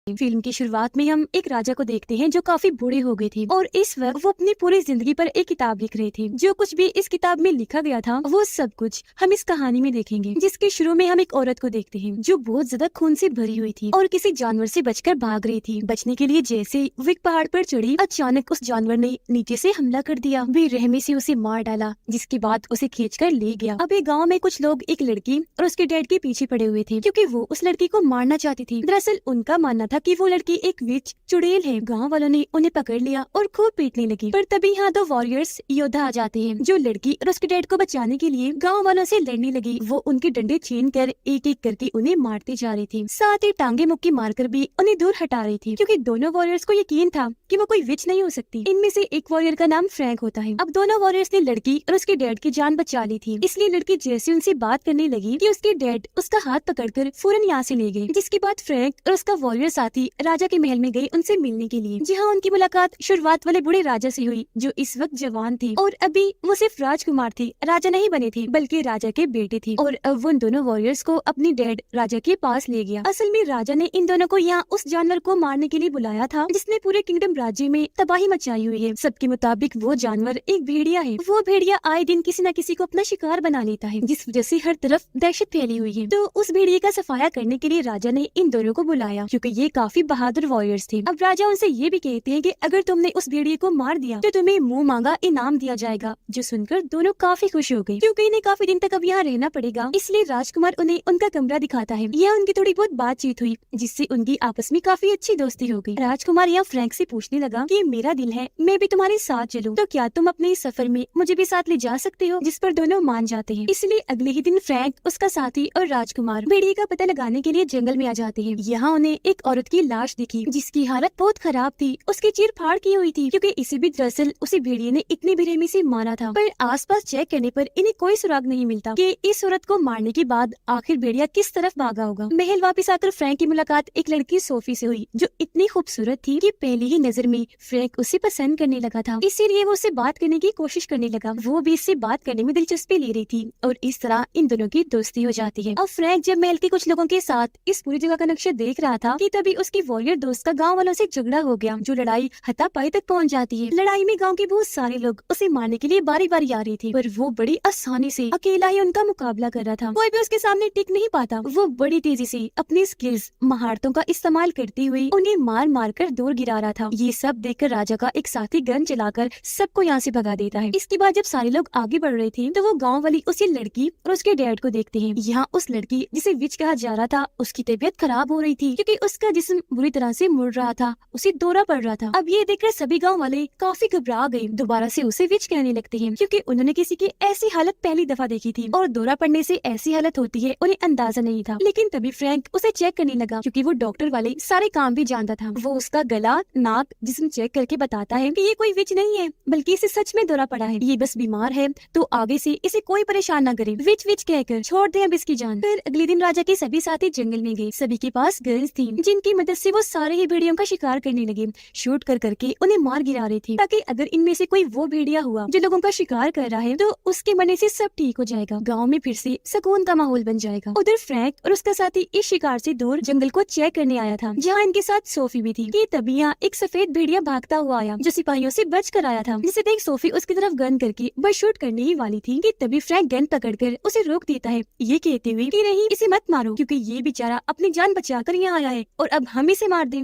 Film की शुरुआत में हम एक राजा को देखते हैं जो काफी बूढ़े हो गए थे और इस वक्त वो अपनी पूरी जिंदगी पर एक किताब लिख रहे थे। जो कुछ भी इस किताब में लिखा गया था वो सब कुछ हम इस कहानी में देखेंगे, जिसके शुरू में हम एक औरत को देखते हैं जो बहुत ज्यादा खून से भरी हुई थी और किसी जानवर से बचकर भाग रही थी। बचने के लिए जैसे वो एक पहाड़ पर चढ़ी, अचानक उस जानवर ने नीचे से हमला कर दिया, बेरहमी से उसे मार डाला, जिसके बाद उसे खींचकर ले गया। अब एक गाँव में कुछ लोग एक लड़की और उसके डैड के पीछे पड़े हुए थे क्योंकि वो उस लड़की को मारना चाहती थी। दरअसल उनका मानना था कि वो लड़की एक विच चुड़ैल है। गांव वालों ने उन्हें पकड़ लिया और खूब पीटने लगी, पर तभी यहाँ दो वॉरियर्स योद्धा आ जाते हैं जो लड़की और उसके डैड को बचाने के लिए गांव वालों से लड़ने लगी। वो उनके डंडे छीन कर एक एक करके उन्हें मारते जा रही थी, साथ ही टांगे मुक्की मारकर भी उन्हें दूर हटा रही थी, क्योंकि दोनों वॉरियर्स को यकीन था कि वो कोई विच नहीं हो सकती। इनमें से एक वॉरियर का नाम फ्रैंक होता है। अब दोनों वॉरियर्स ने लड़की और उसके डैड की जान बचा ली थी, इसलिए लड़की जैसे उनसे बात करने लगी कि उसके डैड उसका हाथ पकड़कर फौरन यहाँ से ले गए। जिसके बाद फ्रैंक और उसका वॉरियर साथी राजा के महल में गए उनसे मिलने के लिए, जहाँ उनकी मुलाकात शुरुआत वाले बूढ़े राजा से हुई जो इस वक्त जवान थे और अभी वो सिर्फ राजकुमार थे, राजा नहीं बने थे बल्कि राजा के बेटे थे। और अब उन दोनों वॉरियर्स को अपनी डैड राजा के पास ले गया। असल में राजा ने इन दोनों को यहाँ उस जानवर को मारने के लिए बुलाया था जिसने पूरे किंगडम राज्य में तबाही मचाई हुई है। सबके मुताबिक वो जानवर एक भेड़िया है। वो भेड़िया आए दिन किसी न किसी को अपना शिकार बना लेता है, जिस वजह से हर तरफ दहशत फैली हुई है। तो उस भेड़िए का सफाया करने के लिए राजा ने इन दोनों को बुलाया क्योंकि ये काफी बहादुर वॉरियर्स थे। अब राजा उनसे ये भी कहते हैं कि अगर तुमने उस भेड़िए को मार दिया तो तुम्हें मुंह मांगा इनाम दिया जाएगा। जो सुनकर दोनों काफी खुश हो गए क्योंकि इन्हें काफी दिन तक अब यहाँ रहना पड़ेगा, इसलिए राजकुमार उन्हें उनका कमरा दिखाता है। यह उनकी थोड़ी बहुत बातचीत हुई जिससे उनकी आपस में काफी अच्छी दोस्ती हो गई। राजकुमार यहाँ फ्रैंक से पूछने लगा कि मेरा दिल है मैं भी तुम्हारे साथ चलूं, तो क्या तुम अपने इस सफर में मुझे भी साथ ले जा सकते हो? जिस पर दोनों मान जाते हैं। इसलिए अगले ही दिन फ्रैंक, उसका साथी और राजकुमार भेड़िए का पता लगाने के लिए जंगल में आ जाते हैं। यहाँ उन्हें एक औरत की लाश दिखी जिसकी हालत बहुत खराब थी, उसकी चीर फाड़ की हुई थी क्योंकि इसे भी दरअसल उसी भेड़िए ने इतनी बेरहमी से मारा था। पर आसपास चेक करने पर इन्हें कोई सुराग नहीं मिलता कि इस औरत को मारने के बाद आखिर भेड़िया किस तरफ भागा होगा। महल वापस आकर फ्रैंक की मुलाकात एक लड़की सोफी से हुई जो इतनी खूबसूरत थी कि पहली ही नजर में फ्रैंक उसे पसंद करने लगा था, इसीलिए वो उससे बात करने की कोशिश करने लगा। वो भी इससे बात करने में दिलचस्पी ले रही थी और इस तरह इन दोनों की दोस्ती हो जाती है। अब फ्रैंक जब महल के कुछ लोगों के साथ इस पूरी जगह का नक्शा देख रहा था कि तभी उसकी वॉरियर दोस्त का गाँव वालों से झगड़ा हो गया, जो लड़ाई हाथापाई तक पहुंच जाती है। लड़ाई में गांव के बहुत सारे लोग उसे मारने के लिए बारी बारी आ रहे थे, पर वो बड़ी आसानी से अकेला ही उनका मुकाबला कर रहा था। कोई भी उसके सामने टिक नहीं पाता। वो बड़ी तेजी से अपनी स्किल्स, महारतों का इस्तेमाल करते हुए उन्हें मार मार कर दूर गिरा रहा था। ये सब देखकर राजा का एक साथी गन चलाकर सबको यहाँ से भगा देता है। इसके बाद जब सारे लोग आगे बढ़ रहे थे तो वो गाँव वाली उसी लड़की और उसके डैड को देखते हैं। यहाँ उस लड़की जिसे विच कहा जा रहा था उसकी तबीयत खराब हो रही थी क्योंकि उसका जिस्म बुरी तरह से मुड़ रहा था, उसे दौरा पड़ रहा था। अब ये देखकर सभी गांव वाले काफी घबरा गए, दोबारा से उसे विच कहने लगते हैं क्योंकि उन्होंने किसी की ऐसी हालत पहली दफा देखी थी और दौरा पड़ने से ऐसी हालत होती है उन्हें अंदाजा नहीं था। लेकिन तभी फ्रैंक उसे चेक करने लगा क्योंकि वो डॉक्टर वाले सारे काम भी जानता था। वो उसका गला, नाक, जिस्म चेक करके बताता है कि ये कोई विच नहीं है बल्कि इसे सच में दौरा पड़ा है, ये बस बीमार है, तो आगे से इसे कोई परेशान न करे। विच विच कहकर छोड़ दे अब इसकी जान। फिर अगले दिन राजा के सभी साथी जंगल में गए। सभी के पास गन्स थी जिनकी मदद से वो सारे ही भेड़ियों का शिकार करने लगे। शूट कर करके उन्हें मार गिरा रहे थे ताकि अगर इनमें से कोई वो भेड़िया हुआ जो लोगों का शिकार कर रहा है तो उसके मरने से सब ठीक हो जाएगा, गांव में फिर से सुकून का माहौल बन जाएगा। उधर फ्रैंक और उसका साथी इस शिकार से दूर जंगल को चेक करने आया था जहाँ इनके साथ सोफी भी थी कि तभी यहाँ एक सफेद भेड़िया भागता हुआ आया जो सिपाहियों से बच कर आया था, जिसे देख सोफी उसकी तरफ गन करके बस शूट करने ही वाली थी कि तभी फ्रैंक गन पकड़कर उसे रोक देता है, ये कहते हुए कि नहीं, इसे मत मारो क्योंकि ये बेचारा अपनी जान बचाकर यहाँ आया है और अब हम इसे मार दें।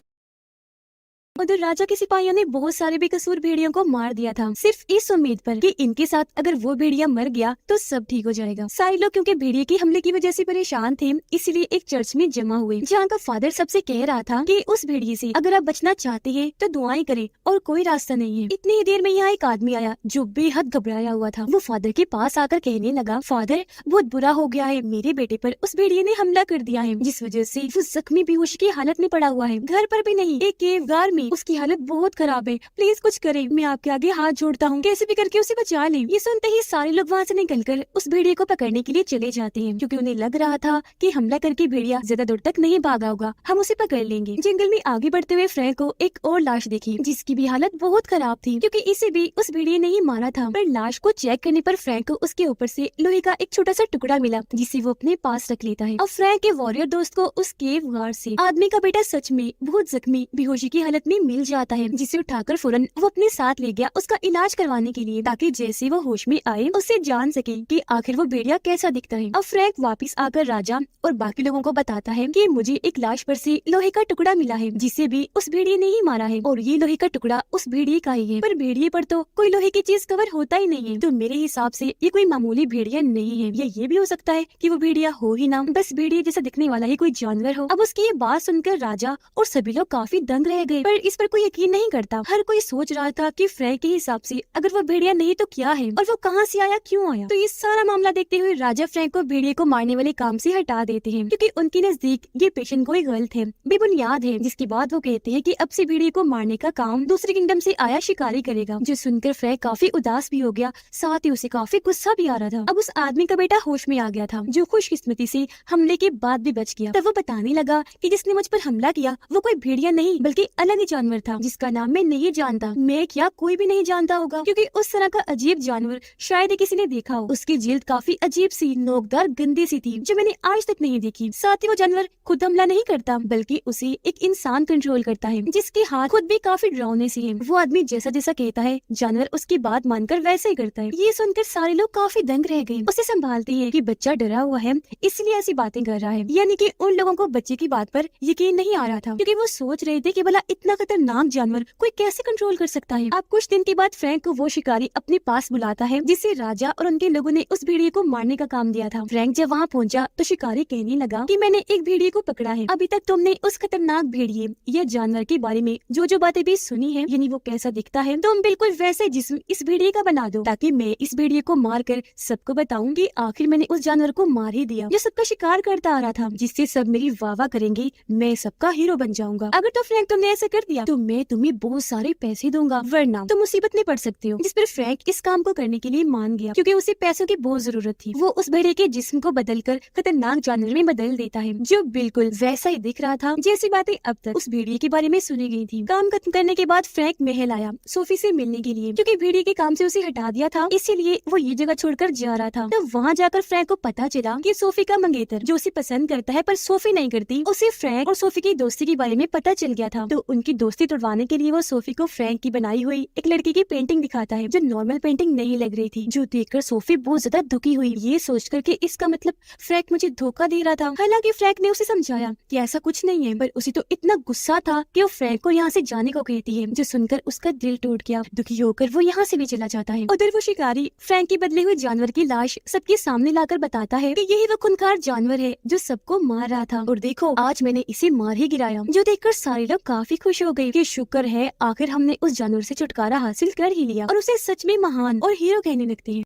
उधर राजा के सिपाहियों ने बहुत सारे बेकसूर भेड़ियों को मार दिया था सिर्फ इस उम्मीद पर कि इनके साथ अगर वो भेड़िया मर गया तो सब ठीक हो जाएगा। सारे लोग क्योंकि भेड़िए के हमले की वजह से परेशान थे इसलिए एक चर्च में जमा हुए जहाँ का फादर सबसे कह रहा था कि उस भेड़िए से अगर आप बचना चाहते हैं तो दुआएं करें और कोई रास्ता नहीं है। इतनी ही देर में यहाँ एक आदमी आया जो बेहद घबराया हुआ था। वो फादर के पास आकर कहने लगा, फादर बहुत बुरा हो गया है, मेरे बेटे पर उस भेड़िए ने हमला कर दिया है जिस वजह से वो जख्मी बेहोशी की हालत में पड़ा हुआ है। घर पर भी नहीं, एक केव गार में नहीं, उसकी हालत बहुत खराब है, प्लीज कुछ करे, मैं आपके आगे हाथ जोड़ता हूँ, कैसे भी करके उसे बचा ले। ये सुनते ही सारे लोग वहाँ से निकलकर उस भेड़िए को पकड़ने के लिए चले जाते हैं, क्योंकि उन्हें लग रहा था कि हमला करके भेड़िया ज्यादा दूर तक नहीं भागा होगा, हम उसे पकड़ लेंगे। जंगल में आगे बढ़ते हुए फ्रैंक को एक और लाश देखी, जिसकी भी हालत बहुत खराब थी, क्योंकि इसे भी उस भेड़िए ने ही मारा था। पर लाश को चेक करने पर फ्रैंक को उसके ऊपर से लोहे का एक छोटा सा टुकड़ा मिला, जिसे वो अपने पास रख लेता है। अब फ्रैंक के वॉरियर दोस्त को उस केव गार्ड से आदमी का बेटा सच में बहुत जख्मी बेहोशी की हालत में मिल जाता है, जिसे उठाकर फौरन वो अपने साथ ले गया उसका इलाज करवाने के लिए, ताकि जैसे वो होश में आए उससे जान सके कि आखिर वो भेड़िया कैसा दिखता है। अब फ्रैंक वापस आकर राजा और बाकी लोगों को बताता है कि मुझे एक लाश पर से लोहे का टुकड़ा मिला है, जिसे भी उस भेड़िए ने ही मारा है, और ये लोहे का टुकड़ा उस भेड़िए का ही है। पर भेड़िए पर तो कोई लोहे की चीज कवर होता ही नहीं है, तो मेरे हिसाब से ये कोई मामूली भेड़िया नहीं है, या ये भी हो सकता है कि वो भेड़िया हो ही ना, बस भेड़िए जैसा दिखने वाला ही कोई जानवर हो। अब उसकी ये बात सुनकर राजा और सभी लोग काफी दंग रह गए, पर इस पर कोई यकीन नहीं करता। हर कोई सोच रहा था कि फ्रैंक के हिसाब से अगर वो भेड़िया नहीं तो क्या है, और वो कहाँ से आया, क्यों आया। तो ये सारा मामला देखते हुए राजा फ्रैंक को भेड़िए को मारने वाले काम से हटा देते हैं, क्योंकि उनके नजदीक ये पेशन कोई गलत है, बेबुनियाद है। जिसके बाद वो कहते हैं कि अब से भेड़िए को मारने का काम दूसरे किंगडम से आया शिकारी करेगा। जो सुनकर फ्रैंक काफी उदास भी हो गया, साथ ही उसे काफी गुस्सा भी आ रहा था। अब उस आदमी का बेटा होश में आ गया था, जो खुशकिस्मती से हमले के बाद भी बच गया। तब वो बताने लगा कि जिसने मुझ पर हमला किया वो कोई भेड़िया नहीं बल्कि अलग ही जानवर था, जिसका नाम मैं नहीं जानता। मैं क्या कोई भी नहीं जानता होगा, क्योंकि उस तरह का अजीब जानवर शायद ही किसी ने देखा हो। उसकी जिल्द काफी अजीब सी नोकदार गंदी सी थी, जो मैंने आज तक नहीं देखी। साथ ही वो जानवर खुद हमला नहीं करता, बल्कि उसे एक इंसान कंट्रोल करता है, जिसके हाथ खुद भी काफी डरावने से है। वो आदमी जैसा जैसा कहता है जानवर उसकी बात मानकर वैसे ही करता है। ये सुनकर सारे लोग काफी दंग रह गए। उसे संभालते हैं कि बच्चा डरा हुआ है इसलिए ऐसी बातें कर रहा है, यानी कि उन लोगों को बच्चे की बात पर यकीन नहीं आ रहा था, क्योंकि वो सोच रहे थे कि भला इतना खतरनाक जानवर कोई कैसे कंट्रोल कर सकता है। अब कुछ दिन के बाद फ्रैंक को वो शिकारी अपने पास बुलाता है, जिसे राजा और उनके लोगों ने उस भेड़िए को मारने का काम दिया था। फ्रैंक जब वहाँ पहुंचा तो शिकारी कहने लगा कि मैंने एक भेड़िए को पकड़ा है। अभी तक तुमने उस खतरनाक भेड़िए या जानवर के बारे में जो बातें भी सुनी है, यानी वो कैसा दिखता है, तुम बिल्कुल वैसे जिस्म इस भेड़िए का बना दो, ताकि मैं इस भेड़िए को मार कर सबको बताऊं कि आखिर मैंने उस जानवर को मार ही दिया, जो सबका शिकार करता आ रहा था, जिससे सब मेरी वाह करेंगे, मैं सबका हीरो बन जाऊंगा। अगर तो फ्रैंक तुमने ऐसा कर दिया तो मैं तुम्हें बहुत सारे पैसे दूंगा, वरना तुम मुसीबत में पड़ सकते हो। जिस पर फ्रैंक इस काम को करने के लिए मान गया, क्योंकि उसे पैसों की बहुत जरूरत थी। वो उस भेड़िए के जिस्म को बदलकर खतरनाक जानवर में बदल देता है, जो बिल्कुल वैसा ही दिख रहा था जैसी बातें अब तक उस भेड़िए के बारे में सुनी गई थी। काम खत्म करने के बाद फ्रैंक महल आया सोफी से मिलने के लिए, क्योंकि भेड़िए के काम से उसे हटा दिया था, इसीलिए वो ये जगह छोड़कर जा रहा था। तब वहाँ जाकर फ्रैंक को पता चला कि सोफी का मंगेतर, जो उसे पसंद करता है पर सोफी नहीं करती, उसे फ्रैंक और सोफी की दोस्ती के बारे में पता चल गया था। तो उनकी दोस्ती तोड़वाने के लिए वो सोफी को फ्रैंक की बनाई हुई एक लड़की की पेंटिंग दिखाता है, जो नॉर्मल पेंटिंग नहीं लग रही थी, जो देखकर सोफी बहुत ज्यादा दुखी हुई, ये सोचकर कि इसका मतलब फ्रैंक मुझे धोखा दे रहा था। हालांकि फ्रैंक ने उसे समझाया कि ऐसा कुछ नहीं है, पर उसे तो इतना गुस्सा था कि वो फ्रैंक को यहाँ से जाने को कहती है, जो सुनकर उसका दिल टूट गया। दुखी होकर वो यहाँ से भी चला जाता है। उधर वो शिकारी फ्रैंक के बदले हुए जानवर की लाश सबके सामने लाकर बताता है कि यही वो खूंखार जानवर है जो सबको मार रहा था, और देखो आज मैंने इसे मार ही गिराया। जो देखकर सारे लोग काफी खुश हो गए कि शुक्र है आखिर हमने उस जानवर से छुटकारा हासिल कर ही लिया, और उसे सच में महान और हीरो कहने लगते हैं।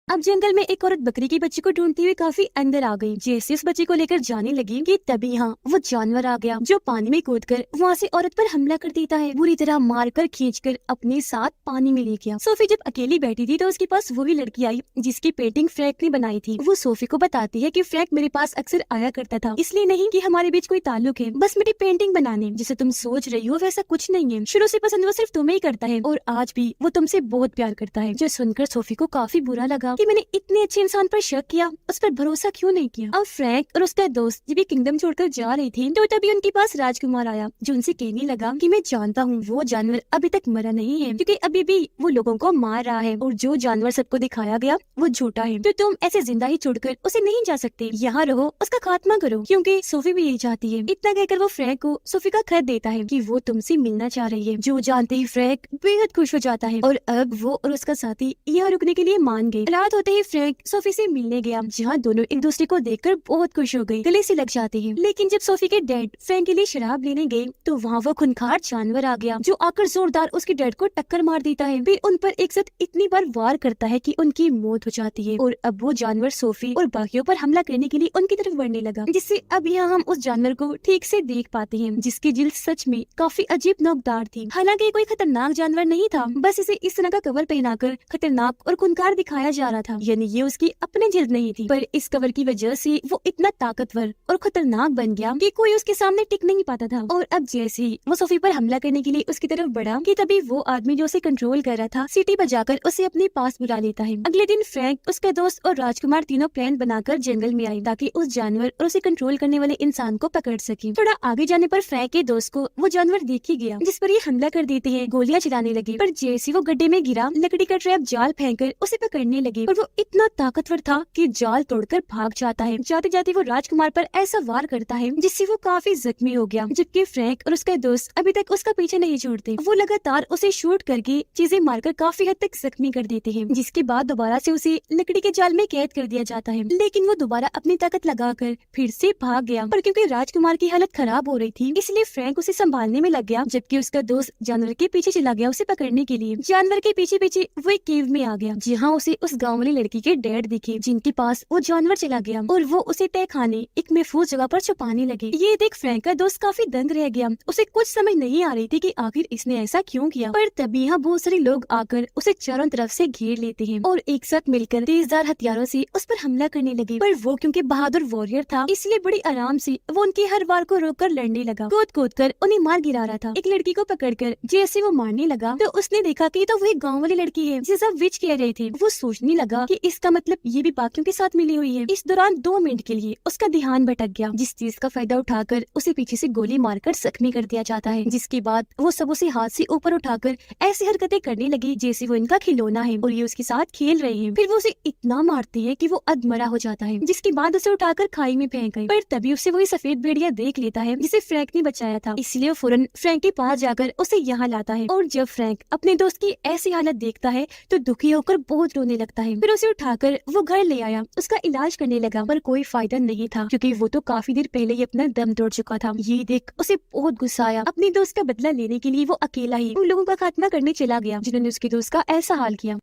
अब जंगल में एक औरत बकरी के बच्चे को ढूंढती हुई काफी अंदर आ गई। जैसे उस बच्चे को लेकर जाने लगी कि तभी यहाँ वो जानवर आ गया, जो पानी में कूदकर वहाँ से औरत पर हमला कर देता है, बुरी तरह मारकर खींचकर अपने साथ पानी में ले गया। सोफी जब अकेली बैठी थी तो उसके पास वही लड़की आई जिसकी पेंटिंग फ्रैंक ने बनाई थी। वो सोफी को बताती है कि फ्रैंक मेरे पास अक्सर आया करता था, इसलिए नहीं कि हमारे बीच कोई ताल्लुक है, बस मेरी पेंटिंग बनाने। जिसे तुम सोच रही हो वैसा कुछ नहीं है, शुरू से पसंद वो सिर्फ तुम्हें ही करता है, और आज भी वो तुमसे बहुत प्यार करता है। जो सुनकर सोफी को काफी बुरा लगा कि मैंने इतने अच्छे इंसान पर शक किया, उस पर भरोसा क्यों नहीं किया। अब फ्रैंक और उसका दोस्त जब किंगडम छोड़कर जा रही थी तो तभी उनके पास राजकुमार आया, जो उनसे कहने लगा कि मैं जानता हूँ वो जानवर अभी तक मरा नहीं है, क्योंकि अभी भी वो लोगों को मार रहा है, और जो जानवर सबको दिखाया गया वो झूठा है, तो तुम ऐसे जिंदा ही छोड़कर उसे नहीं जा सकते, यहाँ रहो, उसका खात्मा करो, क्योंकि सोफी भी यही चाहती है। इतना कहकर वो फ्रैंक को सोफी का खत देता है कि वो तुमसे मिलना चाह रही है, जो जानते ही फ्रैंक बेहद खुश हो जाता है, और अब वो और उसका साथी यहाँ रुकने के लिए मान गए। रात रात होते ही फ्रैंक सोफी से मिलने गया, जहाँ दोनों एक दूसरे को देखकर बहुत खुश हो गए, गले से लग जाते हैं। लेकिन जब सोफी के डैड फ्रैंक के लिए शराब लेने गए तो वहाँ वो खूंखार जानवर आ गया, जो आकर जोरदार उसके डैड को टक्कर मार देता है। फिर उन पर एक साथ इतनी बार वार करता है कि उनकी मौत हो जाती है। और अब वो जानवर सोफी और बाकियों पर हमला करने के लिए उनकी तरफ बढ़ने लगा, जिससे अब यहाँ हम उस जानवर को ठीक से देख पाते हैं, जिसकी जिल्द सच में काफी अजीब नोकदार थी। हालांकि कोई खतरनाक जानवर नहीं था, बस इसे इस तरह का कवर पहनाकर खतरनाक और खूंखार दिखाया जा रहा था, यानी ये उसकी अपनी जिल्द नहीं थी। पर इस कवर की वजह से वो इतना ताकतवर और खतरनाक बन गया कि कोई उसके सामने टिक नहीं पाता था। और अब जैसे ही वो सोफी पर हमला करने के लिए उसकी तरफ बढ़ा कि तभी वो आदमी जो उसे कंट्रोल कर रहा था सीटी बजाकर उसे अपने पास बुला लेता है। अगले दिन फ्रैंक, उसका दोस्त और राजकुमार तीनों प्लान बनाकर जंगल में आए ताकि उस जानवर और उसे कंट्रोल करने वाले इंसान को पकड़ सके। थोड़ा आगे जाने पर फ्रैंक के दोस्त को वो जानवर देख ही गया, जिस पर ये हमला कर देते हैं, गोलियां चलाने लगे। पर जैसे वो गड्ढे में गिरा, लकड़ी का ट्रैप जाल फेंककर उसे पकड़ने लगे। और वो इतना ताकतवर था कि जाल तोड़कर भाग जाता है। जाते जाते वो राजकुमार पर ऐसा वार करता है जिससे वो काफी जख्मी हो गया, जबकि फ्रैंक और उसका दोस्त अभी तक उसका पीछे नहीं छोड़ते। वो लगातार उसे शूट करके चीजें मारकर काफी हद तक जख्मी कर देते हैं, जिसके बाद दोबारा से उसे लकड़ी के जाल में कैद कर दिया जाता है। लेकिन वो दोबारा अपनी ताकत लगाकर फिर से भाग गया, पर क्योंकि राजकुमार की हालत खराब हो रही थी इसलिए फ्रैंक उसे संभालने में लग गया, जबकि उसका दोस्त जानवर के पीछे चला गया उसे पकड़ने के लिए। जानवर के पीछे पीछे वो एक केव में आ गया, जहाँ उसे उस गाँव वाली लड़की के डैड दिखे, जिनके पास वो जानवर चला गया और वो उसे तय खाने एक महफूज जगह पर छुपाने लगे। ये देख फ्रैंक का दोस्त काफी दंग रह गया, उसे कुछ समझ नहीं आ रही थी कि आखिर इसने ऐसा क्यों किया। पर तभी यहाँ बहुत सारे लोग आकर उसे चारों तरफ से घेर लेते हैं और एक साथ मिलकर तेजधार हथियारों से उस पर हमला करने लगे। पर वो क्योंकि बहादुर वॉरियर था इसलिए बड़ी आराम से वो उनकी हर वार को रोककर लड़ने लगा, कूद कूद कर उन्हें मार गिरा रहा था। एक लड़की को पकड़कर जैसे वो मारने लगा तो उसने देखा कि तो वही गाँव वाली लड़की है जिसे सब विच कह रहे थे। वो सोचने लगा कि इसका मतलब ये भी बाकियों के साथ मिली हुई है। इस दौरान 2 मिनट के लिए उसका ध्यान भटक गया, जिस चीज का फायदा उठाकर उसे पीछे से गोली मारकर जख्मी कर दिया जाता है। जिसके बाद वो सब उसे हाथ से ऊपर उठाकर ऐसी हरकतें करने लगी जैसे वो इनका खिलौना है और ये उसके साथ खेल रहे हैं। फिर वो उसे इतना मारती है कि वो अधमरा हो जाता है, जिसके बाद उसे उठाकर खाई में फेंक गई। पर तभी उसे वही सफेद भेड़िया देख लेता है जिसे फ्रैंक ने बचाया था, इसलिए फौरन फ्रैंक के पास जाकर उसे यहाँ लाता है। और जब फ्रैंक अपने दोस्त की ऐसी हालत देखता है तो दुखी होकर बहुत रोने लगता है। फिर उसे उठाकर वो घर ले आया, उसका इलाज करने लगा, पर कोई फायदा नहीं था क्योंकि वो तो काफी देर पहले ही अपना दम तोड़ चुका था। ये देख उसे बहुत गुस्सा आया। अपने दोस्त का बदला लेने के लिए वो अकेला ही उन लोगों का खात्मा करने चला गया जिन्होंने उसके दोस्त का ऐसा हाल किया।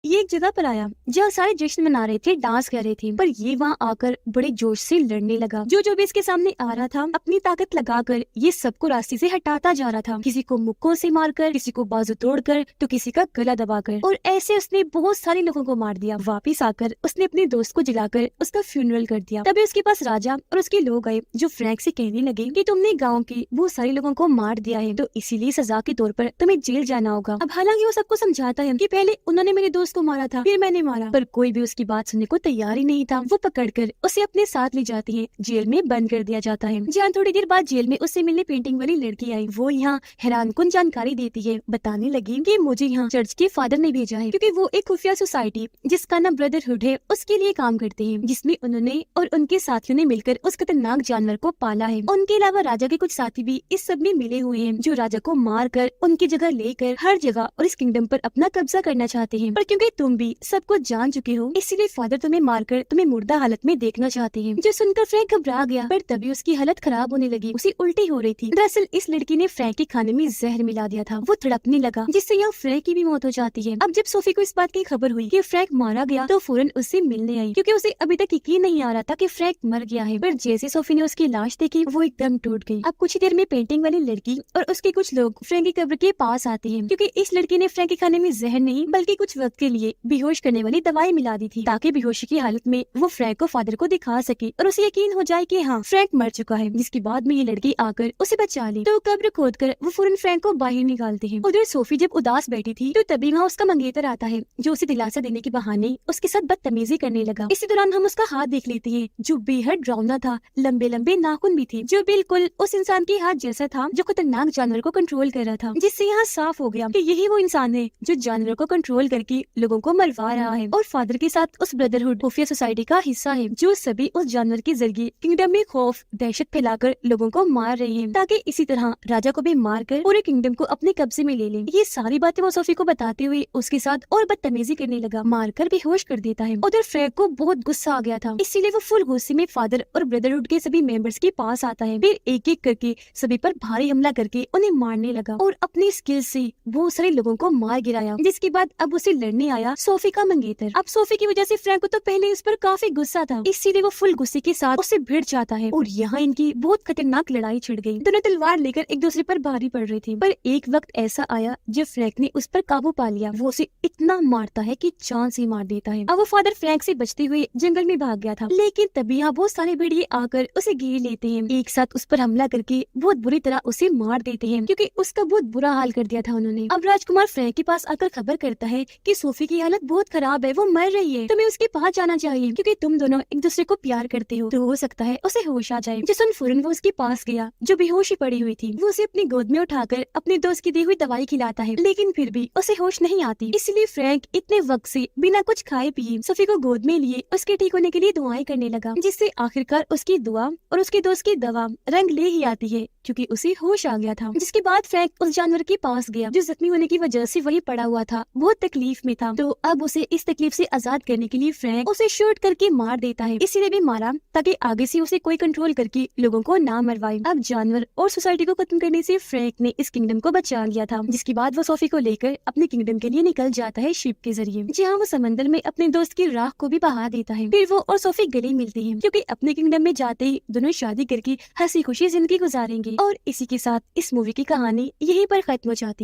ये एक जगह पर आया जहाँ सारे जश्न मना रहे थे, डांस कर रहे थे, पर ये वहाँ आकर बड़े जोश से लड़ने लगा। जो भी इसके सामने आ रहा था अपनी ताकत लगाकर ये सबको रास्ते से हटाता जा रहा था, किसी को मुक्कों से मारकर, किसी को बाजू तोड़कर, तो किसी का गला दबाकर। और ऐसे उसने बहुत सारे लोगों को मार दिया। वापिस आकर उसने अपने दोस्त को जलाकर उसका फ्यूनरल कर दिया। तभी उसके पास राजा और उसके लोग आए जो फ्रैंक से कहने लगे कि तुमने गाँव के बहुत सारे लोगों को मार दिया है, तो इसीलिए सजा के तौर पर तुम्हें जेल जाना होगा। अब हालांकि वो सबको समझाता है कि पहले उन्होंने मेरे दोस्त को मारा था, फिर मैंने मारा, पर कोई भी उसकी बात सुनने को तैयार ही नहीं था। वो पकड़कर उसे अपने साथ ले जाती है, जेल में बंद कर दिया जाता है। जहाँ थोड़ी देर बाद जेल में उससे मिलने पेंटिंग वाली लड़की आई। वो यहाँ हैरानकुन जानकारी देती है, बताने लगी कि मुझे यहाँ चर्च के फादर ने भेजा है क्योंकि वो एक खुफिया सोसाइटी जिसका नाम ब्रदरहुड है उसके लिए काम करते हैं, जिसमें उन्होंने और उनके साथियों ने मिलकर उस खतरनाक जानवर को पाला है। उनके अलावा राजा के कुछ साथी भी इस सब में मिले हुए हैं जो राजा को मार कर उनकी जगह लेकर हर जगह और इस किंगडम पर अपना कब्जा करना चाहते हैं। पर क्योंकि तुम भी सब कुछ जान चुके हो इसलिए फादर तुम्हें मारकर तुम्हें मुर्दा हालत में देखना चाहते हैं। जो सुनकर फ्रैंक घबरा गया, पर तभी उसकी हालत खराब होने लगी, उसे उल्टी हो रही थी। दरअसल इस लड़की ने फ्रैंक के खाने में जहर मिला दिया था। वो तड़पने लगा जिससे यहाँ फ्रैंक की भी मौत हो जाती है। अब जब सोफी को इस बात की खबर हुई कि फ्रैंक मारा गया तो फौरन उससे मिलने आई क्योंकि उसे अभी तक यकीन नहीं आ रहा था कि फ्रैंक मर गया है। पर जैसे सोफी ने उसकी लाश देखी वो एकदम टूट गई। अब कुछ ही देर में पेंटिंग वाली लड़की और उसके कुछ लोग फ्रैंक की कब्र के पास आते हैं क्योंकि इस लड़की ने फ्रैंक के खाने में जहर नहीं बल्कि कुछ वक्त के लिए बेहोश करने वाली दवाई मिला दी थी ताकि बेहोशी की हालत में वो फ्रैंक को फादर को दिखा सके और उसे यकीन हो जाए कि हाँ फ्रैंक मर चुका है। जिसके बाद में ये लड़की आकर उसे बचा ली तो कब्र खोद कर वो फौरन फ्रैंक को बाहर निकालते हैं। उधर सोफी जब उदास बैठी थी तो तभी वहाँ उसका मंगेतर आता है जो उसे दिलासा देने के बहाने उसके साथ बदतमीजी करने लगा। इसी दौरान हम उसका हाथ देख लेते हैं जो बेहद डरावना था, लंबे लंबे नाखून भी थे जो बिल्कुल उस इंसान के हाथ जैसा था जो खतरनाक जानवर को कंट्रोल कर रहा था। जिससे यहाँ साफ हो गया कि यही वो इंसान है जो जानवर को कंट्रोल करके लोगों को मरवा रहा है और फादर के साथ उस ब्रदरहुड खुफिया सोसाइटी का हिस्सा है जो सभी उस जानवर के जरिए किंगडम में खौफ दहशत फैलाकर लोगों को मार रही है ताकि इसी तरह राजा को भी मारकर पूरे किंगडम को अपने कब्जे में ले लें। ये सारी बातें वो सोफी को बताते हुए उसके साथ और बदतमीजी करने लगा, मारकर बेहोश कर देता है। उधर फ्रैंक को बहुत गुस्सा आ गया था, इसीलिए वो फुल गुस्से में फादर और ब्रदरहुड के सभी मेंबर्स के पास आता है। फिर एक एक करके सभी पर भारी हमला करके उन्हें मारने लगा और अपनी स्किल से बहुत सारे लोगों को मार गिराया। जिसके बाद अब उसे लड़ने आया सोफी का मंगेतर। अब सोफी की वजह से फ्रैंक को तो पहले उस पर काफी गुस्सा था, इसीलिए वो फुल गुस्से के साथ उससे भिड़ जाता है और यहाँ इनकी बहुत खतरनाक लड़ाई छिड़ गई। दोनों तलवार लेकर एक दूसरे पर भारी पड़ रही थी, पर एक वक्त ऐसा आया जब फ्रैंक ने उस पर काबू पा लिया। वो उसे इतना मारता है कि जान से मार देता है। अब वो फादर फ्रैंक से बचते हुए जंगल में भाग गया था, लेकिन तभी यहाँ बहुत सारे भेड़िए आकर उसे घेर लेते हैं, एक साथ उस पर हमला करके बहुत बुरी तरह उसे मार देते हैं क्योंकि उसका बहुत बुरा हाल कर दिया था उन्होंने। अब राजकुमार फ्रैंक के पास आकर खबर करता है कि सोफी की हालत बहुत खराब है, वो मर रही है, तुम्हें उसके पास जाना चाहिए क्योंकि तुम दोनों एक दूसरे को प्यार करते हो, तो हो सकता है उसे होश आ जाए। जिसन फौरन वो उसके पास गया जो बेहोश ही पड़ी हुई थी। वो उसे अपनी गोद में उठाकर अपने दोस्त की दी हुई दवाई खिलाता है, लेकिन फिर भी उसे होश नहीं आती। इसलिए फ्रैंक इतने वक्त से बिना कुछ खाए पिए सोफी को गोद में लिए उसके ठीक होने के लिए दुआएं करने लगा, जिससे आखिरकार उसकी दुआ और उसके दोस्त की दवा रंग ले ही आती है क्योंकि उसे होश आ गया था। जिसके बाद फ्रैंक उस जानवर के पास गया जो जख्मी होने की वजह से वही पड़ा हुआ था, बहुत तकलीफ में था। तो अब उसे इस तकलीफ से आजाद करने के लिए फ्रैंक उसे शूट करके मार देता है, इसीलिए भी मारा ताकि आगे से उसे कोई कंट्रोल करके लोगों को ना मरवाए। अब जानवर और सोसाइटी को खत्म करने से फ्रैंक ने इस किंगडम को बचा लिया था। जिसके बाद वो सोफी को लेकर अपने किंगडम के लिए निकल जाता है शिप के जरिए, जहाँ वो समंदर में अपने दोस्त की राख को भी बहा देता है। फिर वो और सोफी गले मिलती है क्योंकि अपने किंगडम में जाते ही दोनों शादी करके हंसी खुशी जिंदगी गुजारेंगे। और इसी के साथ इस मूवी की कहानी यहीं पर खत्म हो जाती है।